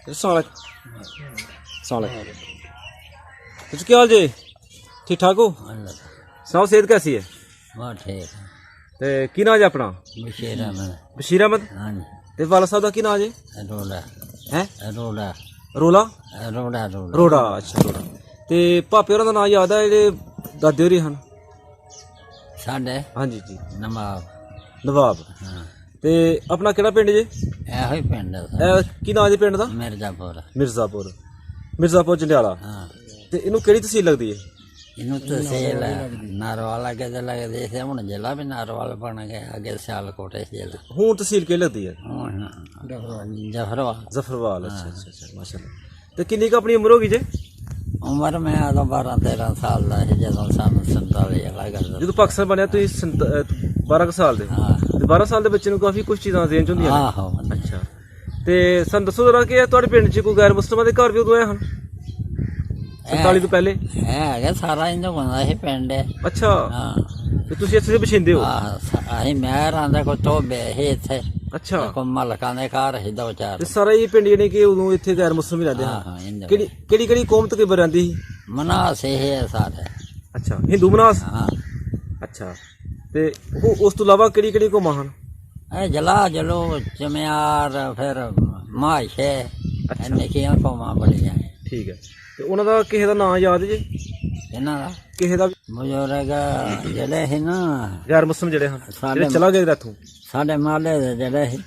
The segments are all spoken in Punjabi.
क्या हाल जी? ठीक ठाक हो? सुनाओ सेहत कैसी है? बहुत ठीक ते की नाम है अपना? बशीर अहमद। बशीर अहमद। हाँ जी। ते वाला साहब का की नाम है? रोड़ा हैं? रोड़ा रोला रोड़ा रोड़ा रोड़ा। अच्छा रोड़ा। ते भापे होरां दा नाम याद है जेह्ड़े दादे होरी हन? साढ़े हाँ जी जी नवाब। नवाब। हाँ ते अपना केड़ा पिंड जे? ਇਹੋ ਹੀ ਪਿੰਡ की नाम जे पिंड दा? ਮਿਰਜ਼ਾਪੁਰ। मिर्जापुर। मिर्जापुर जंडियाला। ਹਾਂ ते इनू केड़ी तहसील लगदी है? ਇਹਨੂੰ ਤਹਿਸੀਲ ਨਾਰਵਾਲ ਅੱਗੇ ਤੇ ਲੱਗਦੇ ਸੀ, ਹੁਣ ਜ਼ਿਲ੍ਹਾ ਵੀ ਨਾਰਵਾਲ ਬਣ ਗਿਆ, ਅੱਗੇ ਸਿਆਲਕੋਟ ਜ਼ਿਲ੍ਹਾ, हूँ तहसील केड़ी लगदी है? ਹੁਣ ਜਫਰਵਾਲ। जफरवाल। अच्छा अच्छा अच्छा माशाल्लाह। ते किन्नी क अपनी उम्र होगी जे? ਉਮਰ ਮੈਂ ਉਦੋਂ 12-13 ਸਾਲ ਦਾ ਸੀ ਜਦੋਂ ਸਾਨੂੰ 47 ਵਾਲਾ ਕਰਦਾ। ਜਦੋਂ ਪਾਕਿਸਤਾਨ ਬਣਿਆ ਤੁਸੀਂ 12 ਕੁ ਸਾਲ ਦੇ? ਹਾਂ ਤੇ 12 ਸਾਲ ਦੇ ਬੱਚੇ ਨੂੰ ਕਾਫੀ ਕੁਝ ਚੀਜ਼ਾਂ ਜ਼ੇਨ ਚ ਹੁੰਦੀਆਂ ਨੇ। ਆਹੋ। ਅੱਛਾ ਤੇ ਸਾਨੂੰ ਦੱਸੋ ਜਰਾ ਕਿ ਤੁਹਾਡੇ ਪਿੰਡ 'ਚ ਕੋਈ ਗੈਰ ਮੁਸਲਮਾਨ ਦੇ ਘਰ ਵੀ ਉਦੋਂ ਆਏ ਹਨ 47 ਤੋਂ ਪਹਿਲੇ? ਹੈਗਾ ਸਾਰਾ ਇਹਨਾਂ ਬੰਦਾ ਇਹ ਪਿੰਡ ਹੈ। ਅੱਛਾ ਹਾਂ ਤੇ ਤੁਸੀਂ ਇੱਥੇ ਦੇ ਬਸ਼ਿੰਦੇ ਹੋ? ਅਸੀਂ ਮਹਿਰਾਂ ਦੇ ਕੋ ਤੋਬੇ ਸੀ ਇੱਥੇ, ਅੱਛਾ ਕੋ ਮਲਕਾਂ ਦੇ ਘਰ ਸੀ ਦੋ ਚਾਰ। ਤੇ ਸਾਰਾ ਇਹ ਪਿੰਡ ਜਿਹੜੇ ਕਿ ਉਦੋਂ ਇੱਥੇ ਗੈਰ ਮੁਸਲਮ ਵੀ ਰਹਿੰਦੇ ਹਨ? ਹਾਂ ਇਹਨਾਂ ਕਿਹੜੀ ਕਿਹੜੀ ਕਿਹੜੀ ਕੌਮ ਤਕਰੀਬਨ ਰਹਿੰਦੀ ਸੀ? ਮਨਾਸ ਇਹ ਹੈ ਸਾਰੇ। ਅੱਛਾ ਹਿੰਦੂ ਮਨਾਸ। ਹਾਂ ਅੱਛਾ ਤੇ ਉਸ ਤੋਂ ਇਲਾਵਾ ਕਿਹੜੀ ਕਿਹੜੀ ਕੌਮਾਂ ਹਨ? ਇਹ ਜਲਾ ਜਲੋ ਚਮਿਆਰ ਫਿਰ ਮਾਸ਼ੇ ਨਿੱਕੀਆਂ ਕੌਮਾਂ ਬੜੀਆਂ। ਠੀਕ ਹੈ ਤੇ ਉਹਨਾਂ ਦਾ ਕਿਸੇ ਦਾ ਨਾਂ ਯਾਦ ਜੇ? ਇਹਨਾਂ ਦਾ ਕਿਸੇ ਦਾ ਬਜ਼ੁਰਗ ਜਿਹੜੇ ਸੀ ਨਾ ਗੈਰ ਮੁਸਲਮ ਜਿਹੜੇ ਹਨ ਸਾਡੇ ਜਿਹੜੇ ਚਲਾ ਗਏ ਇੱਥੋਂ? ਸਾਡੇ ਮਾਲੇ ਦੇ ਜਿਹੜੇ ਸੀ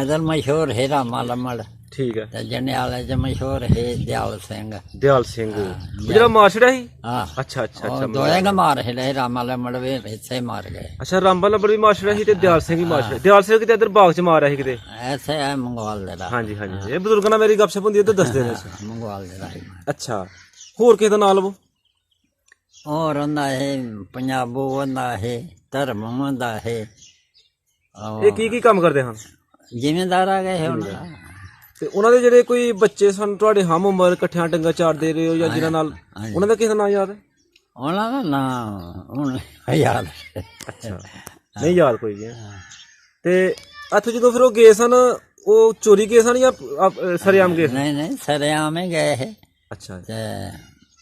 ਇਧਰ ਮਸ਼ਹੂਰ ਸੀ ਰਾਮਾ ਲੰਮੜ, ਠੀਕ ਹੈ। ਤੇ ਜੰਡਿਆਲੇ ਚ ਮਸ਼ਹੂਰ ਸੀ ਦਿਆਲ ਸਿੰਘ। ਦਿਆਲ ਸਿੰਘ ਉਹ ਜਿਹੜਾ ਮਾਰਸ਼ੜਾ ਸੀ? ਹਾਂ ਅੱਛਾ ਅੱਛਾ ਉਹ ਅੱਛਾ ਦੋਏ ਨਾ ਮਾਰ ਹਿਲੇ, ਰਾਮਾ ਲੰਮੜ ਵੀ ਇੱਥੇ ਮਾਰ ਗਏ। ਅੱਛਾ ਰਾਮਬਾ ਲੰਬੜ ਵੀ ਮਾਰਸ਼ੜਾ ਸੀ ਤੇ ਦਿਆਲ ਸਿੰਘ ਵੀ ਮਾਰਸ਼ੜਾ। ਦਿਆਲ ਸਿੰਘ ਕਿਤੇ ਇੱਧਰ ਬਾਗ ਚ ਮਾਰਿਆ ਸੀ ਕਿਤੇ? ਇੱਥੇ ਹੈ ਮੰਗਵਾਲ ਦੇ ਰਾਹ। ਹਾਂਜੀ ਹਾਂਜੀ ਇਹ ਬਜ਼ੁਰਗਾਂ ਨਾਲ ਮੇਰੀ ਗੱਪਸ਼ਪ ਹੁੰਦੀ ਹੈ ਤੇ ਦੱਸਦੇ ਨੇ। ਮੰਗਵਾਲ ਦੇ ਰਾਹ। ਅੱਛਾ ਹੋਰ ਕਿਸੇ ਦਾ ਨਾਂ ਲਵੋ? ਹੋਰ ਹੁੰਦਾ ਇਹ ਪੰਜਾਬੂ ਹੁੰਦਾ ਇਹ ਧਰਮ ਹੁੰਦਾ ਇਹ ਇਹ ਕੀ ਕੰਮ ਕਰਦੇ ਹਨ? ਜ਼ਿਮੀਂਦਾਰ ਆ ਗਏ ਹੁਣ। ਤੇ ਉਹਨਾਂ ਦੇ ਜਿਹੜੇ ਕੋਈ ਬੱਚੇ ਸਨ ਤੁਹਾਡੇ ਹਮ ਉਮਰ ਇਕੱਠਿਆਂ ਡੰਗਾ ਚਾੜਦੇ ਰਹੇ ਹੋ ਜਾਂ ਜਿਨ੍ਹਾਂ ਨਾਲ, ਉਹਨਾਂ ਦਾ ਕਿਸੇ ਦਾ ਨਾਂ ਯਾਦ ਹੈ? ਉਹਨਾਂ ਦਾ ਨਾਂ ਹੁਣ ਯਾਦ। ਅੱਛਾ ਨਹੀਂ ਯਾਦ ਕੋਈ ਵੀ? ਤੇ ਇੱਥੇ ਜਦੋਂ ਫਿਰ ਉਹ ਗਏ ਸਨ ਉਹ ਚੋਰੀ ਗਏ ਸਨ ਜਾਂ ਸਰੇਆਮ ਗਏ? ਨਹੀਂ ਨਹੀਂ ਸਰੇਆਮ ਹੀ ਗਏ ਇਹ। ਅੱਛਾ ਤੇ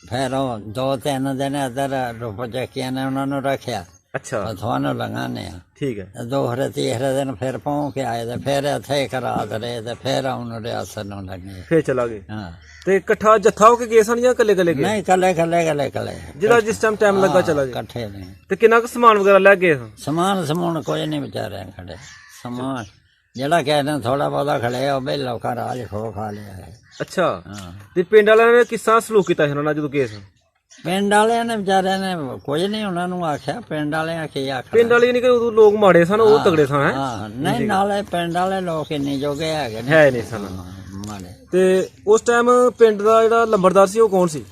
ਫਿਰ ਉਹ 2-3 ਦਿਨ ਇੱਧਰ ਰੁਪ ਚੱਕੀਆਂ ਨੇ ਉਹਨਾਂ ਨੂੰ ਰੱਖਿਆ, ਅੱਛਾ ਤੁਹਾਨੂੰ ਲੰਘਾਨੇ ਆ। ਠੀਕ ਹੈ। ਦੋਹਰੇ ਤੀਸਰੇ ਦਿਨ ਫਿਰ ਪਹੁੰਚ ਕੇ ਆਏ ਤੇ ਫਿਰ ਇੱਥੇ ਇੱਕ ਰਾਤ ਰਹੇ ਤੇ ਫਿਰ ਆਉਣ ਰਿਆਸਤ ਨੂੰ ਲੱਗੇ। ਫਿਰ ਚਲਾ ਗਏ? ਹਾਂ ਤੇ ਇਕੱਠਾ ਜੱਥਾ ਹੋ ਕੇ ਗਏ ਸਨ ਜਾਂ ਇਕੱਲੇ ਇਕੱਲੇ ਗਏ? ਨਹੀਂ ਕੱਲੇ ਕੱਲੇ ਕੱਲੇ ਕੱਲੇ ਜਿਹੜਾ ਜਿਸ ਟਾਈਮ ਟਾਈਮ ਲੱਗਾ ਚਲਾ ਗਏ? ਇਕੱਠੇ ਨੇ। ਤੇ ਕਿੰਨਾ ਕੁ ਸਮਾਨ ਵਗੈਰਾ ਲੈ ਗਏ ਸਨ? ਸਮਾਨ ਸਮੂਨ ਕੋਈ ਨਹੀਂ ਵਿਚਾਰਿਆ ਖੜੇ। ਸਮਾਨ ਜਿਹੜਾ ਕਹਿੰਦੇ ਥੋੜਾ ਬਹੁਤਾ ਖੜੇ ਉਹ ਵੀ ਲੋਕਾਂ ਰਾਜ ਖੋ ਖਾ ਲਿਆ ਹੈ। ਅੱਛਾ ਹਾਂ ਤੇ ਪਿੰਡ ਵਾਲਿਆਂ ਨੇ ਕਿਸ ਤਰ੍ਹਾਂ ਸਲੂਕ ਕੀਤਾ ਸੀ ਉਹਨਾਂ ਨਾਲ ਜਦੋਂ ਗਏ ਸਨ? ਪਿੰਡ ਵਾਲਿਆਂ ਨੇ ਵਿਚਾਰਿਆਂ ਨੇ ਕੁਝ ਨਹੀਂ ਉਹਨਾਂ ਨੂੰ ਆਖਿਆ। ਪਿੰਡ ਵਾਲਿਆਂ ਕੀ ਆਖਿਆ? ਪਿੰਡ ਵਾਲੇ ਨਹੀਂ ਕਿ ਉਦੋਂ ਲੋਕ ਮਾੜੇ ਸਨ ਉਹ ਤਗੜੇ ਸਨ? ਹੈ ਹਾਂ ਨਹੀਂ ਨਾਲੇ ਪਿੰਡ ਵਾਲੇ ਲੋਕ ਇੰਨੇ ਜੋਗੇ ਹੈਗੇ ਨੇ ਹੈ ਨਹੀਂ ਸਨ ਮਾੜੇ। ਤੇ ਉਸ ਟਾਈਮ ਪਿੰਡ ਦਾ ਜਿਹੜਾ ਲੰਬੜਦਾਰ ਸੀ ਉਹ ਕੌਣ ਸੀ?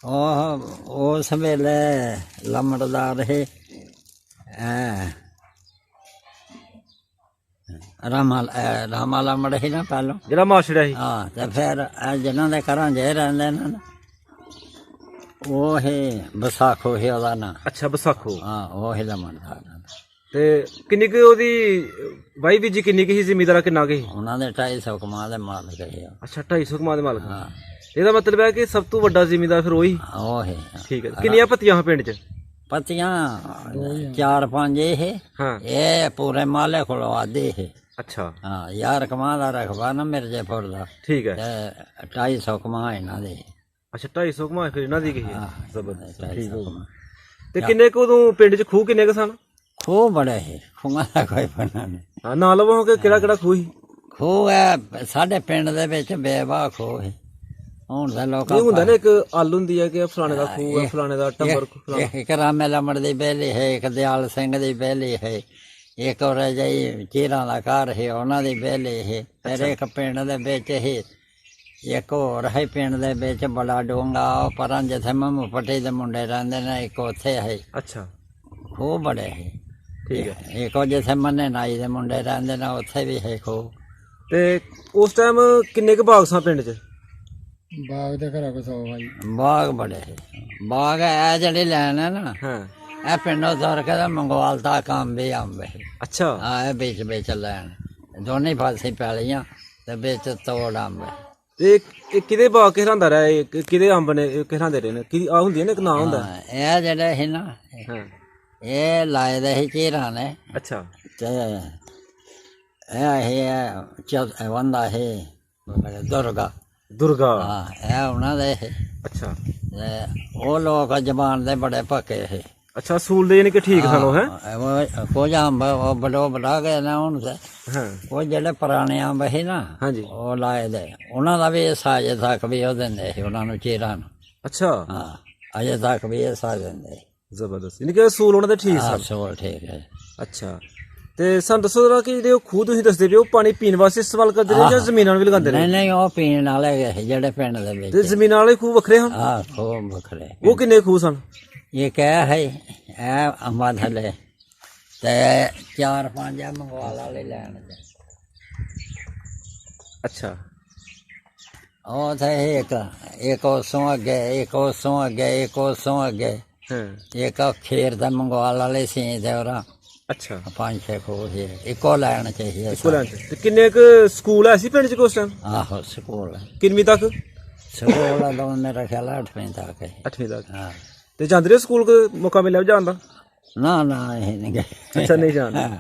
ਉਹ ਉਸ ਵੇਲੇ ਲੰਮੜਦਾਰ ਇਹ ਰਾਮਾ ਲੰਮੜ ਸੀ ਨਾ ਪਹਿਲੋਂ, ਜਿਹੜਾ ਮਾਰਸ਼ੜਾ ਸੀ? ਹਾਂ। ਤੇ ਫਿਰ ਜਿਹਨਾਂ ਦੇ ਘਰਾਂ ਜੇ ਰਹਿੰਦੇ ਨੇ ਨਾ ਉਹ ਇਹ ਵਿਸਾਖੋ ਸੀ ਉਹਦਾ ਨਾਂ। ਅੱਛਾ ਵਿਸਾਖੋ। ਹਾਂ ਉਹ ਹੀ ਲੰਮੜਦਾਰ। ਤੇ ਕਿੰਨੀ ਕੁ ਉਹਦੀ ਵਾਈ ਬੀਜੀ ਕਿੰਨੀ ਕੁ ਸੀ? ਜ਼ਿਮੀਦਾਰਾ ਕਿੰਨਾ ਕੁ ਸੀ? ਉਹਨਾਂ ਦੇ 250 ਕਮਾਂ ਦੇ ਮਾਲਕ ਸੀ। ਅੱਛਾ 250 ਕਮਾਂ ਦੇ ਮਾਲਕ। ਹਾਂ ਇਹਦਾ ਮਤਲਬ ਹੈ ਕਿ ਸਭ ਤੋਂ ਵੱਡਾ ਜ਼ਿਮੀਦਾਰ ਫਿਰ ਉਹੀ? ਉਹ ਹੀ। ਠੀਕ ਹੈ। ਕਿੰਨੀਆਂ ਪੱਤੀਆਂ ਹਨ ਪਿੰਡ 'ਚ? ਪੱਤੀਆਂ 4-5 ਇਹ ਹਾਂ ਇਹ ਪੂਰੇ ਮਾਲੇ ਕੋਲੋਂ ਆਦੇ ਇਹ। ਅੱਛਾ ਹਾਂ 1000 ਕਮਾਂ ਦਾ ਰਕਬਾ ਨਾ ਮਿਰਜ਼ੇਪੁਰ ਦਾ ਠੀਕ ਹੈ। ਤੇ 250 ਕਮਾਂ ਇਹਨਾਂ ਦੇ। ਅੱਛਾ 250 ਕਮਾਂ ਫਿਰ ਇਹਨਾਂ ਦੀ ਗਈ ਹੈ। ਹਾਂ ਜ਼ਬਰਦਸਤ। 250 ਕਮਾਂ। ਤੇ ਕਿੰਨੇ ਕੁ ਉਦੋਂ ਪਿੰਡ 'ਚ ਖੂਹ ਕਿੰਨੇ ਕੁ ਸਨ? ਖੂਹ ਬੜੇ ਸੀ, ਖੂਹਾਂ ਦਾ ਕੋਈ ਪਤਾ ਨਹੀਂ। ਹਾਂ ਨਾਂ ਲਵੋ ਕਿ ਕਿਹੜਾ ਕਿਹੜਾ ਖੂਹ ਸੀ? ਖੂਹ ਹੈ ਸਾਡੇ ਪਿੰਡ ਦੇ ਵਿੱਚ ਬੇਵਾ ਖੂਹ ਹੈ। ਹੁਣ ਦੇ ਲੋਕ ਇਹ ਹੁੰਦਾ ਨਾ ਇੱਕ ਆਲ ਹੁੰਦੀ ਹੈ ਕਿ ਫਲਾਣੇ ਦਾ ਖੂਹ ਹੈ, ਫਲਾਣੇ ਦਾ ਟੱਬਰ। ਇੱਕ ਰਾਮੇ ਲੰਮੜ ਦੀ ਬੇਲੀ ਹੈ, ਇੱਕ ਦਿਆਲ ਸਿੰਘ ਦੀ ਬੇਲੀ ਹੈ, ਇੱਕ ਹੋਰ ਜਈ ਚੀਰਾਂ ਦਾ ਘਰ ਹੈ ਉਹਨਾਂ ਦੀ ਬੇਲੀ ਹੈ। ਫਿਰ ਇੱਕ ਪਿੰਡ ਦੇ ਵਿੱਚ ਹੀ ਇੱਕ ਹੋਰ ਹੈ, ਪਿੰਡ ਦੇ ਵਿੱਚ ਬੜਾ ਡੂੰਘਾ ਉਹ ਪਰਾਂ ਜਿੱਥੇ ਮੰਮੂ ਪੱਟੀ ਦੇ ਮੁੰਡੇ ਰਹਿੰਦੇ ਨੇ ਇੱਕ ਉੱਥੇ ਹੈ। ਅੱਛਾ ਖੂਹ ਬੜੇ ਹੈ। ਠੀਕ ਹੈ। ਇੱਕ ਉਹ ਜਿੱਥੇ ਮੰਨੇ ਨਾਈ ਦੇ ਮੁੰਡੇ ਰਹਿੰਦੇ ਨੇ ਉੱਥੇ ਵੀ ਹੈ ਖੂਹ। ਤੇ ਉਸ ਟਾਈਮ ਕਿੰਨੇ ਕੁ ਬਾਗ ਸਨ ਪਿੰਡ 'ਚ? ਬਾਗ ਦੇ ਘਰਾਂ ਕੋ 100 ਭਾਈ ਬਾਗ ਬੜੇ ਹੈ। ਬਾਗ ਇਹ ਜਿਹੜੀ ਲੈਣ ਹੈ ਨਾ ਹਾਂ ਇਹ ਪਿੰਡੋਂ ਤੁਰ ਕੇ ਤਾਂ ਮੰਗਵਾਲ ਤੱਕ ਅੰਬ ਹੀ ਅੰਬ ਹੈ। ਅੱਛਾ ਇਹ ਵਿੱਚ ਲੈਣ ਦੋਨੇ ਪਾਸੇ ਪੈਲੀਆਂ ਤੇ ਵਿੱਚ ਤੋੜ ਅੰਬ ਹੈ। ਤੇ ਇਹ ਕਿਹਦੇ ਬਾਗ ਘੇਰਾਂਦਾ ਰਿਹਾ ਕਿਹਦੇ ਅੰਬ ਨੇ ਘੇਰਾਂਦੇ ਰਹੇ ਨੇ ਕੀ ਆ ਹੁੰਦੀ ਹੈ ਨਾ ਇੱਕ ਨਾਂ ਹੁੰਦਾ ਹਾਂ, ਇਹ ਜਿਹੜੇ ਸੀ ਨਾ ਹਾਂ ਇਹ ਲਾਏ ਦੇ ਸੀ ਚੀਰਾਂ ਨੇ ਅੱਛਾ ਤੇ ਇਹ ਵੰਦਾ ਹੈ ਦੁਰਗਾ ਦੁਰਗਾ ਹਾਂ ਇਹ ਉਹਨਾਂ ਦੇ ਸੀ ਅੱਛਾ ਤੇ ਉਹ ਲੋਕ ਜ਼ਬਾਨ ਦੇ ਬੜੇ ਪੱਕੇ ਸੀ ਅੱਛਾ ਸੂਲ ਦੇ ਯਾਨੀ ਕਿ ਠੀਕ ਸਨ ਉਹ ਹੈ ਕੁਝ ਅੰਬ ਉਹ ਬੜੋ ਬੜਾ ਗਏ ਨਾ ਹੁਣ ਤੇ ਹਾਂ ਉਹ ਜਿਹੜੇ ਪੁਰਾਣੇ ਅੰਬ ਸੀ ਨਾ ਹਾਂਜੀ ਉਹ ਲਾਏ ਦੇ ਉਹਨਾਂ ਦਾ ਵੀ ਇਹ ਸਾਜੇ ਤੱਕ ਵੀ ਉਹ ਦਿੰਦੇ ਸੀ ਉਹਨਾਂ ਨੂੰ ਚੀਰਾਂ ਨੂੰ ਅੱਛਾ ਹਾਂ ਅਜੇ ਤੱਕ ਵੀ ਇਹ ਸਾਜ ਦਿੰਦੇ ਜ਼ਬਰਦਸਤ ਯਾਨੀ ਕਿ ਸੂਲ ਉਹਨਾਂ ਦੇ ਠੀਕ ਹਾਂ ਸਨ ਸੋਲ ਠੀਕ ਹੈ ਅੱਛਾ ਤੇ ਸਾਨੂੰ ਦੱਸੋ ਜਰਾ ਕਿ ਜਿਹੜੇ ਉਹ ਖੂਹ ਤੁਸੀਂ ਦੱਸਦੇ ਪਏ ਉਹ ਪਾਣੀ ਪੀਣ ਵਾਸਤੇ ਇਸਤੇਮਾਲ ਕਰਦੇ ਨੇ ਜਾਂ ਜ਼ਮੀਨਾਂ ਨੂੰ ਵੀ ਲਗਾਉਂਦੇ ਨੇ ਨਹੀਂ ਨਹੀਂ ਉਹ ਪੀਣ ਵਾਲੇ ਗਏ ਸੀ ਜਿਹੜੇ ਪਿੰਡ ਦੇ ਤੇ ਵਿੱਚ ਜ਼ਮੀਨਾਂ ਵਾਲੇ ਖੂਹ ਵੱਖਰੇ ਹਨ ਹਾਂ ਖੂਬ ਵੱਖਰੇ ਉਹ ਕਿੰਨੇ ਖੂਹ ਸਨ ਇਹ ਕਹਿ ਹੈ ਇਹ ਅੰਬਾਂ ਥੱਲੇ ਤੇ 4-5 ਮੰਗਵਾਲ ਵਾਲੇ ਲੈਣ ਦੇ ਅੱਛਾ ਉਹ ਤੇ ਇੱਕ ਉਸੋਂ ਅੱਗੇ ਇੱਕ ਉਸੋਂ ਅੱਗੇ ਇੱਕ ਉਸੋਂ ਅੱਗੇ ਹਾਂ ਇੱਕ ਖੇਰ ਦਾ ਮੰਗਵਾਲ ਵਾਲੇ ਸੀ ਤੇ ਉਹਰਾ ਅੱਛਾ 5-6 ਖੂਹ ਸੀ ਇੱਕੋ ਲੈਣ ਚਾਹੀਏ ਸਕੂਲਾਂ ਚ ਤੇ ਕਿੰਨੇ ਕੁ ਸਕੂਲ ਐ ਸੀ ਪਿੰਡ ਚ ਉਸ ਟਾਈਮ ਆਹੋ ਸਕੂਲ ਕਿੰਨਵੀਂ ਤੱਕ ਸਕੂਲ ਦਾ ਮੇਰਾ ਖਿਆਲ 8ਵੀਂ ਤੱਕ ਹੈ 8ਵੀਂ ਤੱਕ ਹਾਂ ਤੇ ਜਾਂਦੇ ਰਹੇ ਸਕੂਲ ਕੋਈ ਮੌਕਾ ਮਿਲਿਆ ਜਾਣ ਦਾ ਨਾ ਨਾ ਇਹ ਨਹੀਂ ਗਏ ਅੱਛਾ ਨਹੀਂ ਜਾਣਦੇ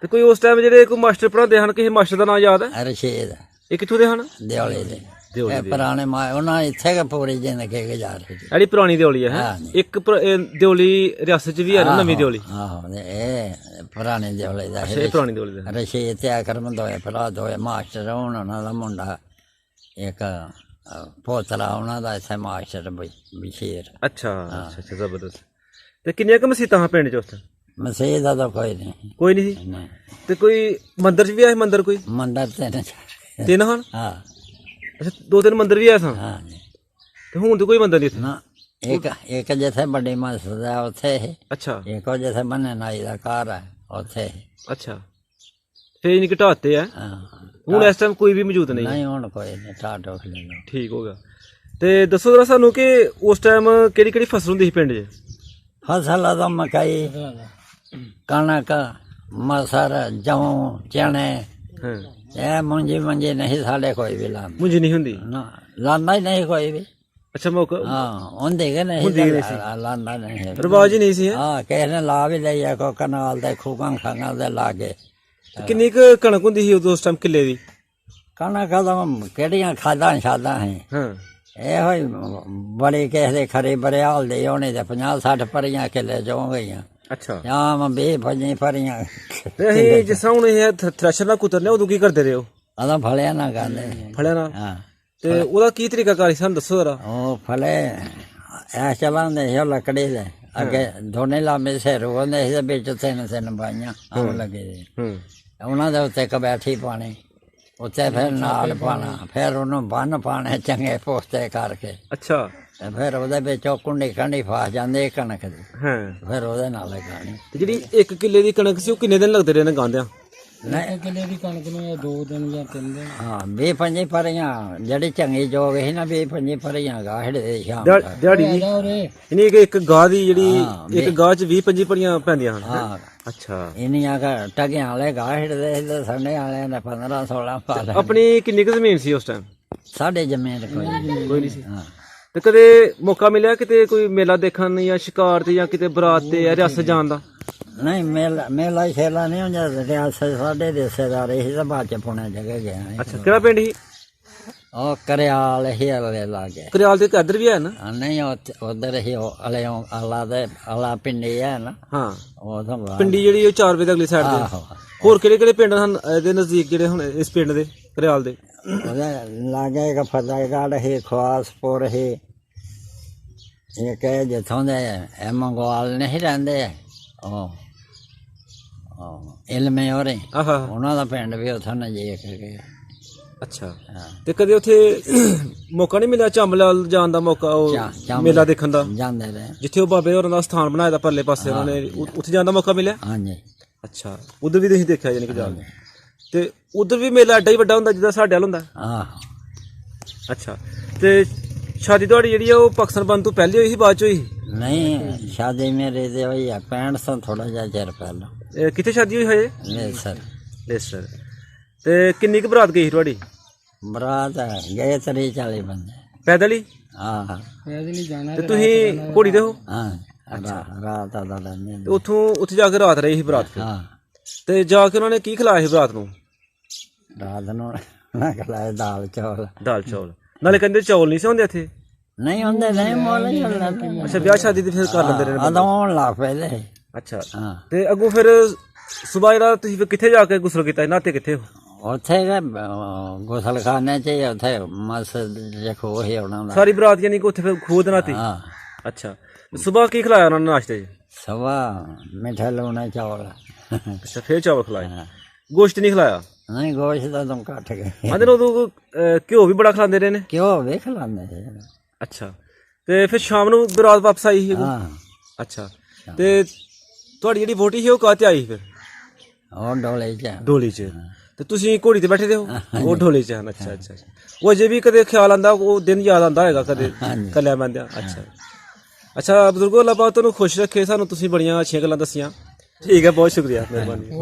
ਤੇ ਕੋਈ ਉਸ ਟਾਈਮ ਜਿਹੜੇ ਕੋਈ ਮਾਸਟਰ ਪੜਾਉਂਦੇ ਹਨ ਕਿਸੇ ਮਾਸਟਰ ਦਾ ਨਾਮ ਯਾਦ ਹੈ ਰਸ਼ੀਦ ਇਹ ਕਿੱਥੋਂ ਦੇ ਹਨ ਦਿਓਲੇ ਦੇ ਦਿਓਲੇ ਇਹ ਪੁਰਾਣੇ ਉਹਨਾਂ ਇੱਥੇ ਕੇ ਪੂਰੀ ਜ਼ਿੰਦਗੀ ਗੁਜ਼ਾਰ ਸੀ ਜਿਹੜੀ ਪੁਰਾਣੀ ਦਿਓਲੀ ਹੈ ਹਾਂਜੀ। ਇੱਕ ਇਹ ਦਿਓਲੀ ਰਿਆਸਤ ਚ ਵੀ ਹੈ ਨਾ ਨਵੀਂ ਦਿਓਲੀ ਆਹੋ ਤੇ ਇਹ ਪੁਰਾਣੇ ਦਿਓਲੇ ਦਾ ਇਹ ਪੁਰਾਣੀ ਦਿਓਲੀ ਦਾ ਰਸ਼ੀਦ ਤੇ ਅਕਰਮ ਦੋਏ ਭਰਾ ਦੋਏ ਮਾਸਟਰ ਹੁਣ ਉਹਨਾਂ ਦਾ ਮੁੰਡਾ ਇੱਕ ਪੋਤਰਾ ਉਹਨਾਂ ਦਾ ਇੱਥੇ ਮਾਸਟਰ ਬਸ਼ੀਰ ਅੱਛਾ ਅੱਛਾ ਅੱਛਾ ਜ਼ਬਰਦਸਤ ਤੇ ਕਿੰਨੀਆਂ ਕੁ ਮਸੀਤਾਂ ਹਾਂ ਪਿੰਡ ਚ ਉਸ time ਮਸੀਹ ਦਾ ਤਾਂ ਕੋਈ ਨਹੀਂ ਕੋਈ ਨਹੀਂ ਸੀ ਨਹੀਂ ਤੇ ਕੋਈ ਮੰਦਿਰ ਚ ਵੀ ਆਏ ਮੰਦਿਰ ਕੋਈ ਮੰਦਰ ਤੇ ਨਹੀਂ ਤਿੰਨ ਹਨ ਹਾਂ ਅੱਛਾ 2-3 ਮੰਦਿਰ ਵੀ ਆਏ ਸਨ ਹਾਂ ਤੇ ਹੁਣ ਤੇ ਕੋਈ ਮੰਦਿਰ ਨਹੀਂ ਇੱਥੇ ਨਾ ਇੱਕ ਜਿੱਥੇ ਵੱਡੀ ਮਸਜਿਦ ਹੈ ਉੱਥੇ ਹੀ ਅੱਛਾ ਇੱਕ ਉਹ ਜਿੱਥੇ ਬੰਨੇ ਨਾਈ ਦਾ ਘਰ ਹੈ ਉੱਥੇ ਹੀ ਅੱਛਾ ਫੇਰ ਨਹੀਂ ਘਟਾਤੇ ਆ ਹਾਂ ਹੁਣ ਇਸ ਟਾਈਮ ਕੋਈ ਵੀ ਮੌਜੂਦ ਨਹੀਂ ਨਹੀਂ ਹੁਣ ਕੋਈ ਨਹੀਂ ਟਾਟੋ ਖਲੇ ਲੋ ਠੀਕ ਹੋ ਗਿਆ ਤੇ ਦੱਸੋ ਜਰਾ ਸਾਨੂੰ ਕਿ ਉਸ ਟਾਈਮ ਕਿਹੜੀ ਕਿਹੜੀ ਫਸਲ ਹੁੰਦੀ ਸੀ ਪਿੰਡ 'ਚ ਫਸਲ ਤਾਂ ਮਕਈ ਕਣਕ ਮਸਰ ਜੌਂ ਚਣੇ ਹਾਂ ਇਹ ਮੁੰਜੀ ਨਹੀਂ ਸਾਡੇ ਕੋਈ ਵੀ ਲਾਂਦਾ ਮੁੰਜੀ ਨਹੀਂ ਹੁੰਦੀ ਨਾ ਲਾਂਦਾ ਹੀ ਨਹੀਂ ਕੋਈ ਵੀ ਅੱਛਾ ਮੌਕਾ ਹਾਂ ਹੁੰਦੇ ਕਿ ਨਹੀਂ ਲਾਂਦਾ ਨਹੀਂ ਰਿਵਾਜ ਹੀ ਨਹੀਂ ਸੀ ਹੈਂ? ਹਾਂ ਕਿਸੇ ਨੇ ਲਾ ਵੀ ਲਈਆ ਕੋ ਕਨਾਲ ਦੇ ਖੂਕਾਂ ਖਾਂਗਾ ਦੇ ਲਾਗੇ ਤੇ ਕਿੰਨੀ ਕੁ ਕਣਕ ਹੁੰਦੀ ਸੀ ਉਦੋਂ ਉਸ ਟਾਈਮ ਕਿੱਲੇ ਦੀ ਕਣਕ ਦਾ ਕਿਹੜੀਆਂ ਖਾਦਾਂ ਸ਼ਾਦਾਂ ਹੈ ਹਾਂ ਇਹੋ ਹੀ ਬੜੀ ਕਿਸੇ ਦੇ ਖਰੇ ਬਰਿਆਲ ਦੇ ਹੋਣੇ ਤੇ 50-60 ਭਰੀਆਂ ਕਿੱਲੇ ਜੋ ਗਈਆਂ ਅੱਛਾ ਜਾਂ 20-25 ਭਰੀਆਂ ਤੇ ਅਸੀਂ ਜਿਸ ਤਰ੍ਹਾਂ ਹੁਣ ਇਹ ਥ੍ਰੈਸ਼ਰ ਨਾਲ ਕੁਤਰਨੇ ਉਦੋਂ ਕੀ ਕਰਦੇ ਰਹੇ ਹੋ ਉਹਦਾ ਫਲਿਆ ਨਾ ਕਹਿੰਦੇ ਫੜਿਆ ਨਾਲ ਹਾਂ ਤੇ ਉਹਦਾ ਕੀ ਤਰੀਕਾ ਕਾਰੀ ਸਾਨੂੰ ਦੱਸੋ ਜਰਾ ਉਹ ਫਲੇ ਐ ਚਲਾਉਂਦੇ ਸੀ ਉਹ ਲੱਕੜੀ ਦੇ ਅੱਗੇ ਦੋਨੇ ਲਾਂਬੇ ਸਿਰ ਉਹਦੇ ਸੀ ਵਿੱਚ ਤਿੰਨ ਬਾਈਆਂ ਆਉਣ ਲੱਗੇ ਸੀ। ਹੂੰ ਉਹਨਾਂ ਦੇ ਉੱਤੇ ਕਬੈਠੀ ਪਾਣੀ ਉੱਤੇ ਫਿਰ ਨਾਲ ਪਾਣਾ ਫਿਰ ਉਹਨੂੰ ਬੰਨ ਪਾਣੇ ਚੰਗੇ ਪੋਸਤੇ ਕਰਕੇ ਅੱਛਾ ਤੇ ਫਿਰ ਉਹਦੇ ਵਿੱਚ ਉਹ ਕੁੰਡੀ ਕੰਡੀ ਫਸ ਜਾਂਦੇ ਕਣਕ ਦੀ ਹਾਂ ਫਿਰ ਉਹਦੇ ਨਾਲ ਲਗਾਣੀ ਤੇ ਜਿਹੜੀ 1 ਕਿੱਲੇ ਦੀ ਕਣਕ ਸੀ ਉਹ ਕਿੰਨੇ ਦਿਨ ਲੱਗਦੇ ਰਹੇ ਨੇ ਗਾਂਦਿਆਂ ਨਹੀਂ ਕਿੱਲੇ ਦੀ ਕਣਕ ਨੂੰ 2 ਦਿਨ ਜਾਂ 3 ਦਿਨ ਹਾਂ 20-25 ਭਰੀਆਂ ਜਿਹੜੀ ਚੰਗੀ ਜੋਗ ਸੀ ਨਾ 20-25 ਭਰੀਆਂ ਗਾਹੜ ਦੇ ਸ਼ਾਮ ਦਿਹਾੜੀ ਦੀ ਉਰੇ ਯਾਨੀ ਕਿ ਇੱਕ ਗਾਹ ਦੀ ਜਿਹੜੀ ਹਾਂ, ਇੱਕ ਗਾਹ 'ਚ 20-25 ਭਰੀਆਂ ਪੈਂਦੀਆਂ ਹਨ ਹਾਂ ਅੱਛਾ ਇੰਨੀਆਂ ਟਗਿਆਂ ਵਾਲੇ ਗਾਹੜ ਦੇ ਤੇ ਸੰਡੇ ਵਾਲਿਆਂ ਨੇ 15-16 ਪਾ ਲੈ ਆਪਣੀ ਕਿੰਨੀ ਕੁ ਜ਼ਮੀਨ ਸੀ ਉਸ ਟਾਈਮ ਸਾਡੇ ਜ਼ਮੀਨ ਕੋਈ ਨਹੀਂ। ਕੋਈ ਨਹੀਂ ਸੀ ਹਾਂ ਤੇ ਕਦੇ ਮੌਕਾ ਮਿਲਿਆ ਕਿਤੇ ਕੋਈ ਮੇਲਾ ਦੇਖਣ ਜਾਂ ਸ਼ਿਕਾਰ ਤੇ ਜਾਂ ਕਿਤੇ ਬਰਾਤ ਤੇ ਜਾਂ ਰਿਆਸਤ ਜਾਣ ਦਾ ਨਹੀਂ ਮੇਲਾ ਸ਼ੇਲਾ ਨਹੀਂ ਹੁੰਦਾ ਰਿਆਸਤ ਸਾਡੇ ਰਿਸ਼ਤੇਦਾਰ ਇਹ ਤਾਂ ਬਾਅਦ ਚ ਪੁਣੇ ਜਗ੍ਹਾ ਗਿਆ ਸੀ। ਅੱਛਾ ਕਿਹੜਾ ਪਿੰਡ ਸੀ ਉਹ ਕਰਿਆਲ ਹੀ ਅਲੇ ਲਾਗੇ ਕਰਿਆਲ ਤੇ ਇੱਧਰ ਵੀ ਹੈ ਨਾ ਨਹੀਂ ਉਧਰ ਹੀ ਅਲਿਓ ਅਲਾ ਦੇ ਅਲਾ ਪਿੰਡੀ ਹੈ ਨਾ ਹਾਂ ਉਹ ਤਾਂ ਪਿੰਡੀ ਜਿਹੜੀ ਉਹ 4 ਵਜੇ ਅਗਲੀ ਸਾਈਡ ਤੇ ਆਹੋ ਹੋਰ ਕਿਹੜੇ ਕਿਹੜੇ ਪਿੰਡ ਹਨ ਇਹਦੇ ਨਜ਼ਦੀਕ ਜਿਹੜੇ ਹੁਣ ਇਸ ਪਿੰਡ ਦੇ ਕਰਿਆਲ ਦੇ ਉਹਦੇ ਲਾਗੇ ਇੱਕ ਫਤਿਹਗੜ੍ਹ ਹੈ ਖਵਾਸਪੁਰ ਹੈ ਇੱਕ ਹੈ ਜਿੱਥੋਂ ਦੇ ਇਹ ਮੰਗਵਾਲ ਨਹੀਂ ਰਹਿੰਦੇ ਉਹ ਇਲਮੇ ਹੋਰੇ ਆਹਾ ਉਹਨਾਂ ਦਾ ਪਿੰਡ ਵੀ ਉੱਥੋਂ ਨਜ਼ਦੀਕ ਹੈ। ਅੱਛਾ ਹਾਂ ਤੇ ਕਦੇ ਉੱਥੇ ਮੌਕਾ ਨਹੀਂ ਮਿਲਿਆ ਚੰਬਲਾਲ ਜਾਣ ਦਾ ਮੌਕਾ ਉਹ ਮੇਲਾ ਦੇਖਣ ਦਾ ਜਾਂਦੇ ਰਹੇ ਜਿੱਥੇ ਉਹ ਬਾਬੇ ਹੋਰਾਂ ਦਾ ਸਥਾਨ ਬਣਾਇਆ ਦਾ ਪਰਲੇ ਪਾਸੇ ਉਹਨਾਂ ਨੇ ਉੱਥੇ ਜਾਣ ਦਾ ਮੌਕਾ ਮਿਲਿਆ ਹਾਂਜੀ ਅੱਛਾ ਉਧਰ ਵੀ ਤੁਸੀਂ ਦੇਖਿਆ ਯਾਨੀ ਕਿ ਜਾ ਕੇ ਤੇ ਉਧਰ ਵੀ ਮੇਲਾ ਐਡਾ ਹੀ ਵੱਡਾ ਹੁੰਦਾ ਜਿੱਦਾਂ ਸਾਡੇ ਵੱਲ ਹੁੰਦਾ ਆਹੋ ਅੱਛਾ ਤੇ ਸ਼ਾਦੀ ਤੁਹਾਡੀ ਜਿਹੜੀ ਆ ਉਹ ਪਾਕਿਸਤਾਨ ਬੰਦ ਤੋਂ ਪਹਿਲੇ ਹੋਈ ਸੀ ਬਾਅਦ ਚ ਹੋਈ ਨਹੀਂ ਸ਼ਾਦੀ ਮੇਰੇ ਦੇ ਹੋਈ ਆ 65 ਤੋਂ ਥੋੜਾ ਜਿਹਾ ਚਿਰ ਪਹਿਲਾਂ ਕਿੱਥੇ ਸ਼ਾਦੀ ਹੋਈ ਹਜੇ ਲੈ ਸਰ ਲੈ ਸਰ ਤੇ ਕਿੰਨੀ ਕੁ ਬਰਾਤ ਗਈ ਸੀ ਤੁਹਾਡੀ ਬਰਾਤ ਗਏ 40 ਬੰਦੇ। ਪੈਦਲ ਹੀ? ਹਾਂ ਪੈਦਲ ਹੀ ਜਾਣਾ ਤੇ ਤੁਸੀਂ ਘੋੜੀ ਤੇ ਹੋ? ਹਾਂ ਰਾਤ ਦਾ ਲੈਂਦੇ ਤੇ ਉੱਥੇ ਜਾ ਕੇ ਰਾਤ ਰਹੀ ਸੀ ਬਰਾਤ ਫਿਰ? ਹਾਂ ਤੇ ਜਾ ਕੇ ਉਹਨਾਂ ਨੇ ਕੀ ਖਿਲਾਇਆ ਸੀ ਬਰਾਤ ਨੂੰ? ਰਾਤ ਨੂੰ ਨਾ ਖਲਾਏ ਦਾਲ ਚੌਲ। ਦਾਲ ਚੌਲ? ਨਾਲੇ ਕਹਿੰਦੇ ਚੌਲ ਨਹੀਂ ਸੀ ਹੁੰਦੇ ਇੱਥੇ? ਨਹੀਂ ਹੁੰਦੇ ਨਹੀਂ ਮੁੱਲ ਹੀ ਹੁੰਦਾ। ਅੱਛਾ, ਵਿਆਹ ਸ਼ਾਦੀ ਤੇ ਫਿਰ ਕਰ ਲੈਂਦੇ ਨੇ? ਉਦੋਂ ਆਉਣ ਲੱਗ ਪਏ। ਅੱਛਾ, ਹਾਂ ਤੇ ਅੱਗੋਂ ਫਿਰ ਸੁਬਾਹ ਜਿਹੜਾ ਤੁਸੀਂ ਫਿਰ ਕਿੱਥੇ ਜਾ ਕੇ ਗੁਸਲ ਕੀਤਾ? ਨਾਤੇ ਕਿੱਥੇ ਹੋ? ਉੱਥੇ ਗੁਸਲਖਾਨੇ ਚ ਹੀ, ਉੱਥੇ ਮਸਜਿਦ ਚ ਖੂਹ ਸੀ ਉਹਨਾਂ ਦਾ। ਸਾਰੀ ਬਰਾਤ ਯਾਨੀ ਕਿ ਉੱਥੇ ਫਿਰ ਖੂਦ ਨਾਤੀ? ਹਾਂ ਅੱਛਾ, ਸੁਬਾਹ ਕੀ ਖਿਲਾਇਆ ਉਹਨਾਂ ਨੇ ਨਾਸ਼ਤੇ 'ਚ? ਸਵਾ ਮਿੱਠੇ ਲੂਣੇ ਚੌਲ। ਅੱਛਾ, ਫਿਰ ਚਾਵਲ ਖਿਲਾਏ? ਗੋਸ਼ਤ ਨਹੀਂ ਖਿਲਾਇਆ? ਨਹੀਂ ਗੋਸ਼ਤ ਤਾਂ ਤੁਮ ਘੱਟ ਗਏ। ਆਂਦੇ ਨੇ ਉਦੋਂ ਘਿਓ ਵੀ ਬੜਾ ਖਿਲਾਉਂਦੇ ਰਹੇ ਨੇ? ਕਿਉਂ ਵੇਖ ਲਾਂਦੇ ਸੀ। ਅੱਛਾ, ਤੇ ਫਿਰ ਸ਼ਾਮ ਨੂੰ ਬਰਾਤ ਵਾਪਸ ਆਈ ਸੀ? ਹਾਂ ਅੱਛਾ, ਤੇ ਤੁਹਾਡੀ ਜਿਹੜੀ ਵੋਟੀ ਸੀ ਉਹ ਕਾਹਤੇ ਆਈ ਫਿਰ? ਉਹ ਡੋਲੇ ਚ। ਢੋਲੀ 'ਚ? ਤੇ ਤੁਸੀਂ ਘੋੜੀ ਤੇ ਬੈਠੇ ਦੇ ਹੋ, ਉਹ ਢੋਲੀ 'ਚ ਹਨ? ਅੱਛਾ ਅੱਛਾ। ਉਹ ਅਜੇ ਵੀ ਕਦੇ ਖਿਆਲ ਆਉਂਦਾ, ਉਹ ਦਿਨ ਯਾਦ ਆਉਂਦਾ ਹੈਗਾ ਕਦੇ ਕੱਲਿਆ ਬੰਦਿਆਂ? ਅੱਛਾ ਅੱਛਾ, ਬਜ਼ੁਰਗੋ ਅੱਲਾਹ ਪਾਕ ਤੁਹਾਨੂੰ ਖੁਸ਼ ਰੱਖੇ। ਸਾਨੂੰ ਤੁਸੀਂ ਬੜੀਆਂ ਅੱਛੀਆਂ ਗੱਲਾਂ ਦੱਸੀਆਂ। ਠੀਕ ਹੈ, ਬਹੁਤ ਸ਼ੁਕਰੀਆ, ਮਿਹਰਬਾਨੀ।